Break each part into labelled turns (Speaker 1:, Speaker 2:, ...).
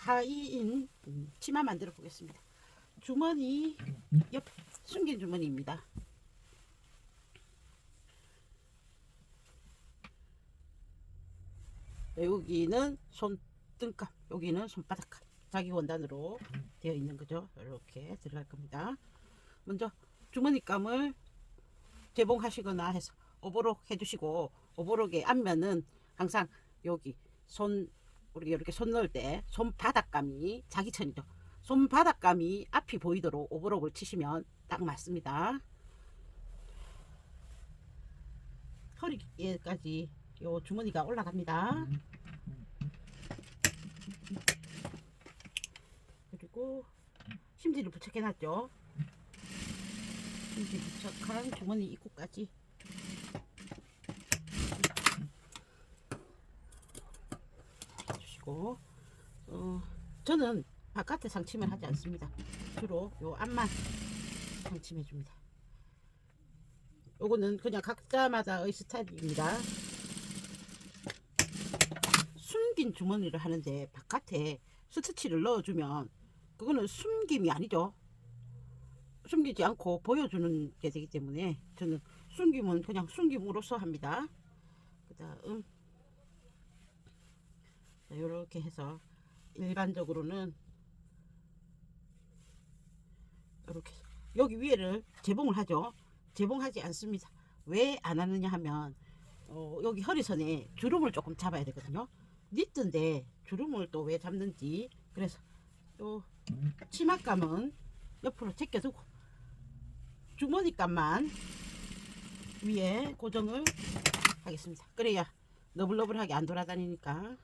Speaker 1: 하의인 치마 만들어 보겠습니다. 주머니 옆에 숨긴 주머니입니다. 여기는 손등감, 여기는 손바닥감, 자기 원단으로 되어 있는 거죠. 이렇게 들어갈 겁니다. 먼저 주머니감을 재봉하시거나 해서 오버록 해주시고, 오버록의 앞면은 항상 여기 우리 이렇게 손 넣을 때 손바닥감이 자기천이죠. 손바닥감이 앞이 보이도록 오버록을 치시면 딱 맞습니다. 허리에까지 요 주머니가 올라갑니다. 그리고 심지를 부착해 놨죠. 심지 부착한 주머니 입구까지 해주시고, 저는 바깥에 상침을 하지 않습니다. 주로 요 앞만 상침해 줍니다. 요거는 그냥 각자마다의 스타일입니다. 숨긴 주머니를 하는데 바깥에 스티치를 넣어주면 그거는 숨김이 아니죠. 숨기지 않고 보여주는 게 되기 때문에 저는 숨김은 그냥 숨김으로써 합니다. 그 다음 이렇게 해서 일반적으로는 이렇게 여기 위에를 재봉을 하죠. 재봉하지 않습니다. 왜 안 하느냐 하면 여기 허리선에 주름을 조금 잡아야 되거든요. 니트인데 주름을 또 왜 잡는지, 그래서 또 치마감은 옆으로 제껴두고 주머니감만 위에 고정을 하겠습니다. 그래야 너블너블하게 안 돌아다니니까.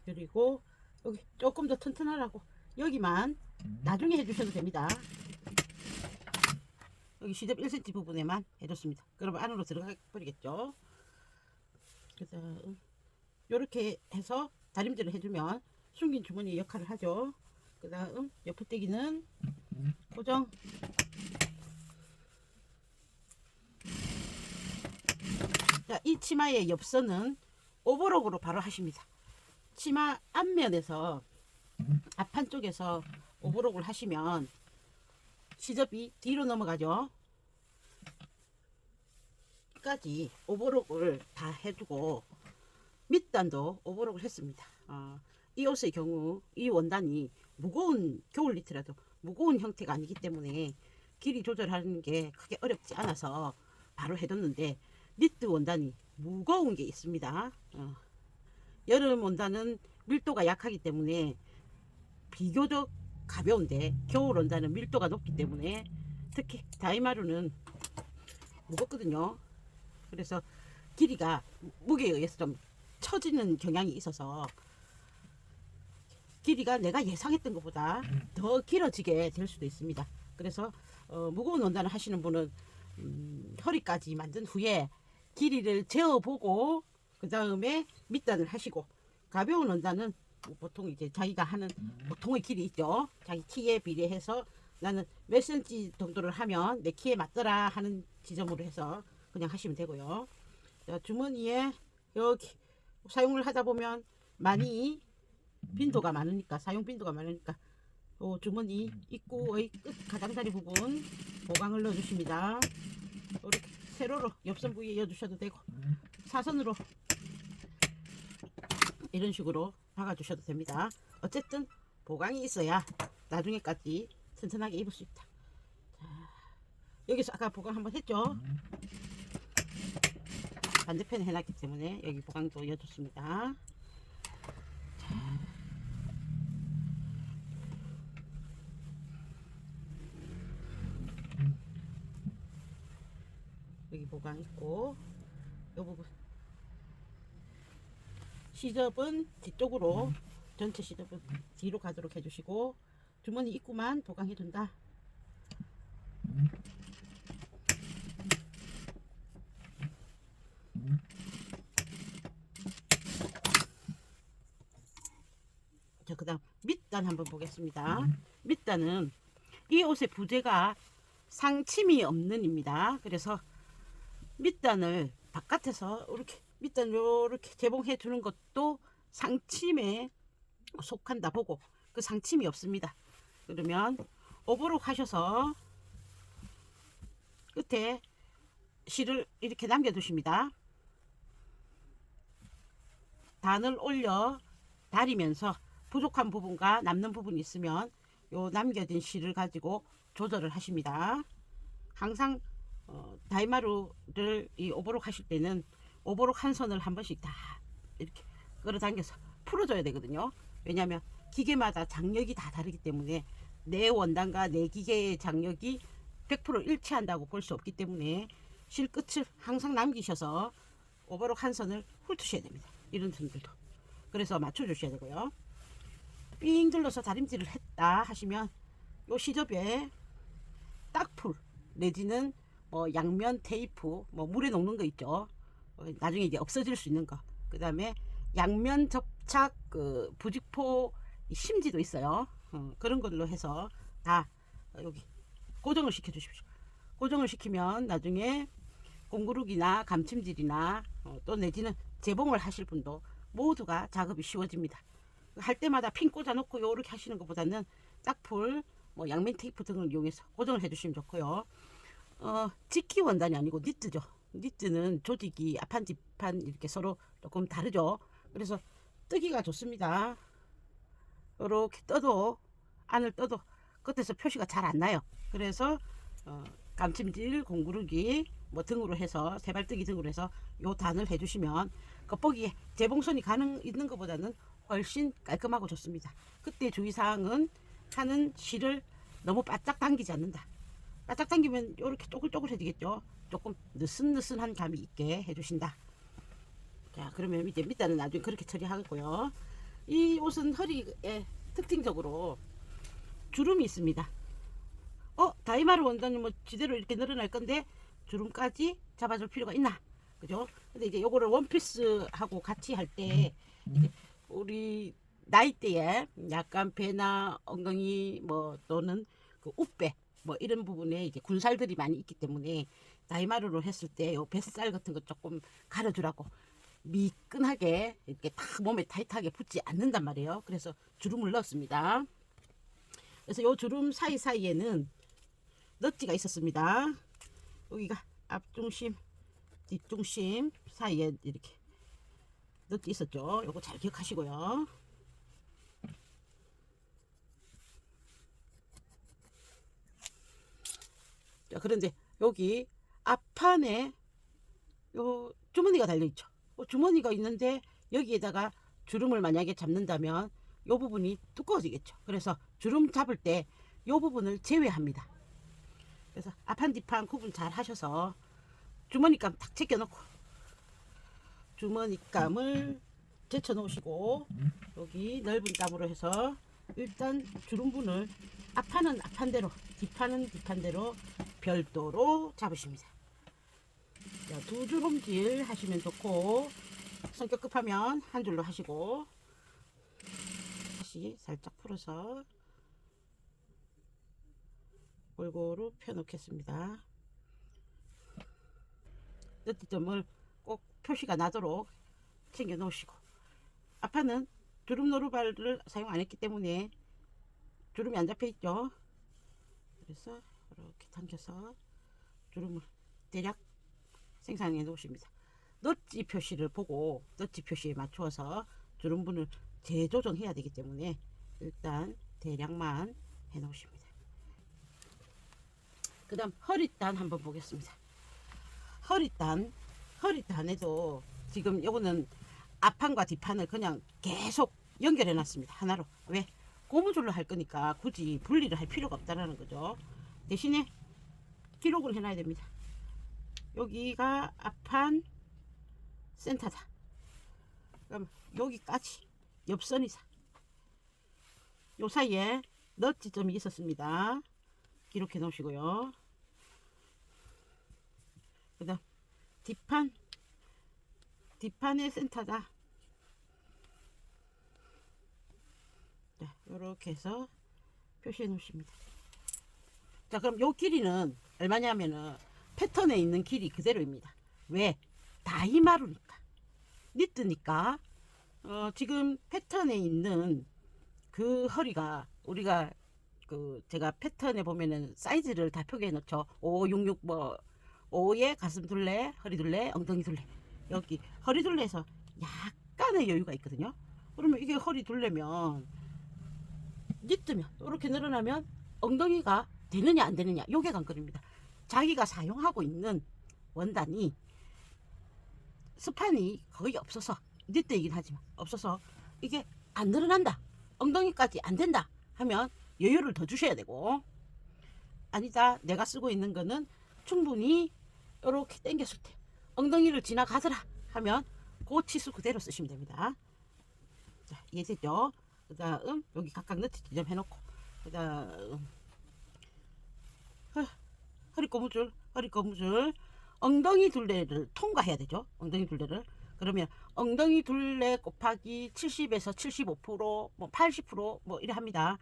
Speaker 1: 그리고 여기 조금 더 튼튼하라고 여기만 나중에 해주셔도 됩니다. 여기 시접 1cm 부분에만 해줬습니다. 그러면 안으로 들어가 버리겠죠. 그래서 이렇게 해서 다림질을 해주면 숨긴 주머니 역할을 하죠. 그 다음 옆으떼기는 고정. 자, 이 치마의 옆선은 오버록으로 바로 하십니다. 치마 앞면에서 앞판 쪽에서 오버록을 하시면 시접이 뒤로 넘어가죠. 끝까지 오버록을 다 해주고 밑단도 오버록을 했습니다. 이 옷의 경우 이 원단이 무거운 겨울 니트라도 무거운 형태가 아니기 때문에 길이 조절하는 게 크게 어렵지 않아서 바로 해뒀는데, 니트 원단이 무거운 게 있습니다. 여름 원단은 밀도가 약하기 때문에 비교적 가벼운데 겨울 원단은 밀도가 높기 때문에 특히 다이마루는 무겁거든요. 그래서 길이가 무게에 의해서 좀 처지는 경향이 있어서 길이가 내가 예상했던 것보다 더 길어지게 될 수도 있습니다. 그래서 무거운 원단을 하시는 분은 허리까지 만든 후에 길이를 재어보고 그 다음에 밑단을 하시고, 가벼운 원단은 보통 이제 자기가 하는 보통의 길이 있죠. 자기 키에 비례해서 나는 몇 cm 정도를 하면 내 키에 맞더라 하는 지점으로 해서 그냥 하시면 되고요. 자, 주머니에 여기 사용을 하다 보면 많이 빈도가 많으니까, 사용 빈도가 많으니까 주머니 입구의 끝 가장자리 부분 보강을 넣어 주십니다. 이렇게 세로로 옆선 부위에 이어 주셔도 되고 사선으로 이런 식으로 박아 주셔도 됩니다. 어쨌든 보강이 있어야 나중에까지 튼튼하게 입을 수 있다. 자, 여기서 아까 보강 한번 했죠. 반대편에 해놨기 때문에 여기 보강도 이어줬습니다. 여기 보강 있고, 이 부분 시접은 뒤쪽으로, 전체 시접은 뒤로 가도록 해주시고 주머니 입구만 보강해 준다. 자, 그 다음 밑단 한번 보겠습니다. 밑단은 이 옷의 부재가 상침이 없는 입니다. 그래서 밑단을 바깥에서 이렇게 밑단 요렇게 재봉해 주는 것도 상침에 속한다 보고 그 상침이 없습니다. 그러면 오버록 하셔서 끝에 실을 이렇게 남겨 두십니다. 단을 올려 다리면서 부족한 부분과 남는 부분이 있으면 요 남겨진 실을 가지고 조절을 하십니다. 항상 다이마루를 이 오버록 하실 때는 오버록 한 선을 한 번씩 다 이렇게 끌어당겨서 풀어줘야 되거든요. 왜냐하면 기계마다 장력이 다 다르기 때문에 내 원단과 내 기계의 장력이 100% 일치한다고 볼 수 없기 때문에 실 끝을 항상 남기셔서 오버록 한 선을 훑으셔야 됩니다. 이런 선들도. 그래서 맞춰주셔야 되고요. 삥 둘러서 다림질을 했다 하시면 요 시접에 딱풀 내지는 양면 테이프 물에 녹는 거 있죠. 나중에 이제 없어질 수 있는 거. 그 다음에 양면 접착 그 부직포 심지도 있어요. 그런 걸로 해서 다 여기 고정을 시켜 주십시오. 고정을 시키면 나중에 공구룩이나 감침질이나 또 내지는 재봉을 하실 분도 모두가 작업이 쉬워집니다. 할 때마다 핀 꽂아 놓고 요렇게 하시는 것보다는 딱풀 양면 테이프 등을 이용해서 고정을 해 주시면 좋고요. 직기 원단이 아니고 니트죠. 니트는 조직이 앞판 뒷판 이렇게 서로 조금 다르죠. 그래서 뜨기가 좋습니다. 이렇게 떠도 안을 떠도 끝에서 표시가 잘 안 나요. 그래서 감침질 공구르기 등으로 해서 세발뜨기 등으로 해서 요 단을 해주시면 겉보기에 재봉선이 있는 것보다는 훨씬 깔끔하고 좋습니다. 그때 주의사항은 하는 실을 너무 바짝 당기지 않는다. 바짝 당기면 이렇게 쪼글쪼글해지겠죠. 조금 느슨느슨한 감이 있게 해주신다. 자, 그러면 이제 밑단은 나중에 그렇게 처리하고요. 이 옷은 허리에 특징적으로 주름이 있습니다. 다이마루 원단이 지대로 이렇게 늘어날 건데 주름까지 잡아줄 필요가 있나? 그죠? 근데 이제 요거를 원피스하고 같이 할 때 이제 우리 나이대에 약간 배나 엉덩이 또는 그 우배 이런 부분에 이제 군살들이 많이 있기 때문에 다이마루로 했을 때 요 뱃살 같은 거 조금 가려주라고 미끈하게 이렇게 딱 몸에 타이트하게 붙지 않는단 말이에요. 그래서 주름을 넣었습니다. 그래서 요 주름 사이사이에는 넛지가 있었습니다. 여기가 앞중심 뒷중심 사이에 이렇게 넛지 있었죠. 요거 잘 기억하시고요. 자, 그런데 여기 앞판에 요 주머니가 달려있죠. 주머니가 있는데 여기에다가 주름을 만약에 잡는다면 요 부분이 두꺼워지겠죠. 그래서 주름 잡을 때 요 부분을 제외합니다. 그래서 앞판 뒷판 구분 잘 하셔서 주머니감 탁 제껴 놓고 주머니감을 제쳐 놓으시고 여기 넓은 땀으로 해서 일단 주름분을 앞판은 앞판대로 뒷판은 뒷판대로 별도로 잡으십니다. 자, 두 주름질 하시면 좋고 성격 급하면 한 줄로 하시고 다시 살짝 풀어서 골고루 펴 놓겠습니다. 너트점을 꼭 표시가 나도록 챙겨 놓으시고 앞판은 주름 노루발을 사용 안 했기 때문에 주름이 안 잡혀 있죠. 그래서 이렇게 당겨서 주름을 대략 생산해 놓으십니다. 넛지 표시를 보고 넛지 표시에 맞추어서 주름분을 재조정해야 되기 때문에 일단 대략만 해 놓으십니다. 그 다음 허리단 한번 보겠습니다. 허리단에도 지금 요거는 앞판과 뒷판을 그냥 계속 연결해 놨습니다. 하나로. 왜? 고무줄로 할 거니까 굳이 분리를 할 필요가 없다라는 거죠. 대신에 기록을 해놔야 됩니다. 여기가 앞판 센터다. 그럼 여기까지 옆선이사. 요 사이에 넛지점이 있었습니다. 기록해 놓으시고요. 그 다음 뒷판의 센터다. 자, 요렇게 해서 표시해 놓으십니다. 자, 그럼 요 길이는 얼마냐면은 패턴에 있는 길이 그대로입니다. 왜? 다이마루니까 니트니까 지금 패턴에 있는 그 허리가 우리가 제가 패턴에 보면은 사이즈를 다 표기해 놓죠. 5, 6, 6 뭐 5에 가슴 둘레, 허리 둘레, 엉덩이 둘레. 여기 허리 둘레에서 약간의 여유가 있거든요. 그러면 이게 허리 둘레면 니트면 이렇게 늘어나면 엉덩이가 되느냐 안 되느냐 요게 관건입니다. 자기가 사용하고 있는 원단이 스판이 거의 없어서 니트이긴 하지만 없어서 이게 안 늘어난다, 엉덩이까지 안 된다 하면 여유를 더 주셔야 되고, 아니다 내가 쓰고 있는 거는 충분히 이렇게 당겼을 때 엉덩이를 지나가더라 하면 그 치수 그대로 쓰시면 됩니다. 자, 이해되죠? 그 다음 여기 각각 너트 지점 해놓고, 그 다음 허리 고무줄 엉덩이 둘레를 통과해야 되죠. 엉덩이 둘레를. 그러면 엉덩이 둘레 곱하기 70에서 75%뭐 80%뭐 이래 합니다.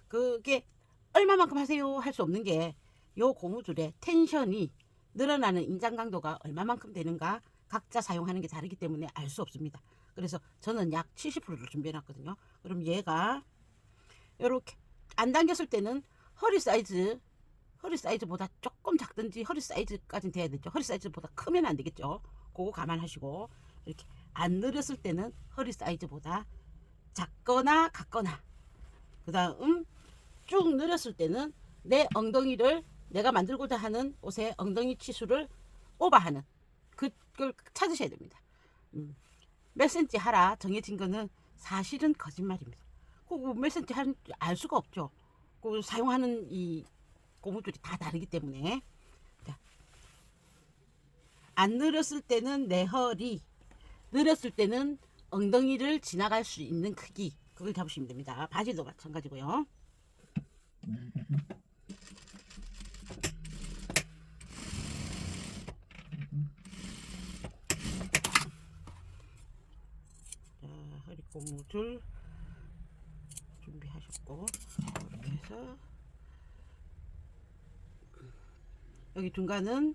Speaker 1: 그게 얼마만큼 하세요 할 수 없는 게 요 고무줄의 텐션이 늘어나는 인장 강도가 얼마만큼 되는가 각자 사용하는 게 다르기 때문에 알 수 없습니다. 그래서 저는 약 70%를 준비해 놨거든요. 그럼 얘가 이렇게 안 당겼을 때는 허리 사이즈보다 조금 작든지 허리 사이즈까지는 돼야 되죠. 허리 사이즈보다 크면 안 되겠죠. 그거 감안하시고, 이렇게 안 늘었을 때는 허리 사이즈보다 작거나 같거나, 그 다음 쭉 늘었을 때는 내 엉덩이를 내가 만들고자 하는 옷의 엉덩이 치수를 오버하는 그걸 찾으셔야 됩니다. 몇 센치 하라 정해진 거는 사실은 거짓말입니다. 몇 센치 하는지 알 수가 없죠. 사용하는 이 고무줄이 다 다르기 때문에. 자, 안 늘었을 때는 내 허리, 늘었을 때는 엉덩이를 지나갈 수 있는 크기, 그걸 잡으시면 됩니다. 바지도 마찬가지고요. 자, 허리 고무줄 준비하셨고, 이렇게 해서 여기 중간은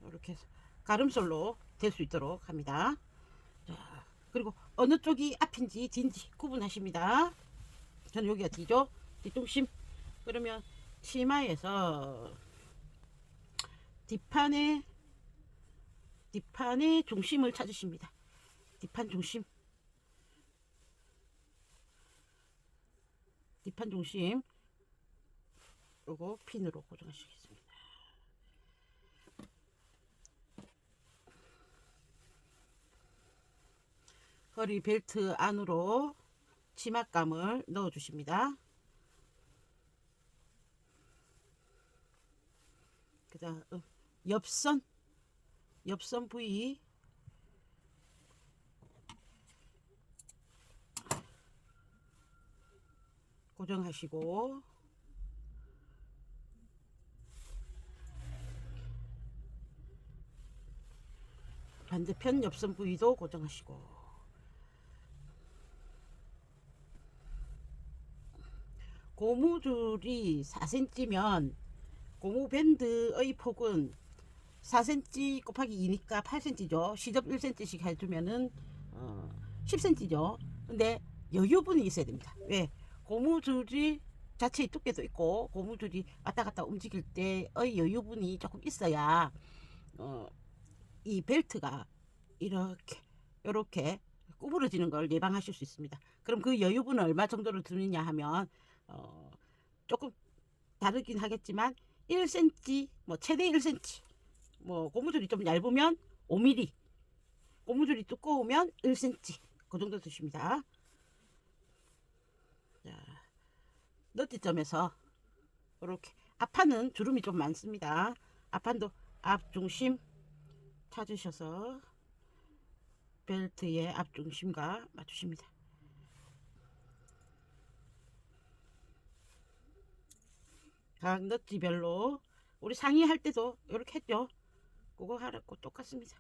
Speaker 1: 이렇게 해서 가름솔로 될 수 있도록 합니다. 자, 그리고 어느 쪽이 앞인지 뒤인지 구분하십니다. 저는 여기가 뒤죠. 뒤중심. 그러면 치마에서 뒷판의 중심을 찾으십니다. 뒷판 중심. 요거 핀으로 고정하시겠습니다. 허리 벨트 안으로 치마감을 넣어 주십니다. 그 다음 옆선 부위 고정하시고, 반대편 옆선 부위도 고정하시고, 고무줄이 4cm면 고무밴드의 폭은 4cm 곱하기 2니까 8cm죠. 시접 1cm씩 해주면은 10cm죠. 근데 여유분이 있어야 됩니다. 왜? 고무줄이 자체의 두께도 있고 고무줄이 왔다 갔다 움직일 때의 여유분이 조금 있어야 이 벨트가 이렇게 구부러지는 걸 예방하실 수 있습니다. 그럼 그 여유분은 얼마 정도를 두느냐 하면 조금 다르긴 하겠지만 1cm, 뭐 최대 1cm, 뭐 고무줄이 좀 얇으면 5mm, 고무줄이 두꺼우면 1cm, 그 정도 두십니다. 자, 너티점에서 이렇게 앞판은 주름이 좀 많습니다. 앞판도 앞중심 찾으셔서 벨트의 앞중심과 맞추십니다. 각 너티별로 우리 상의 할 때도 이렇게 했죠. 그거 하라고 똑같습니다.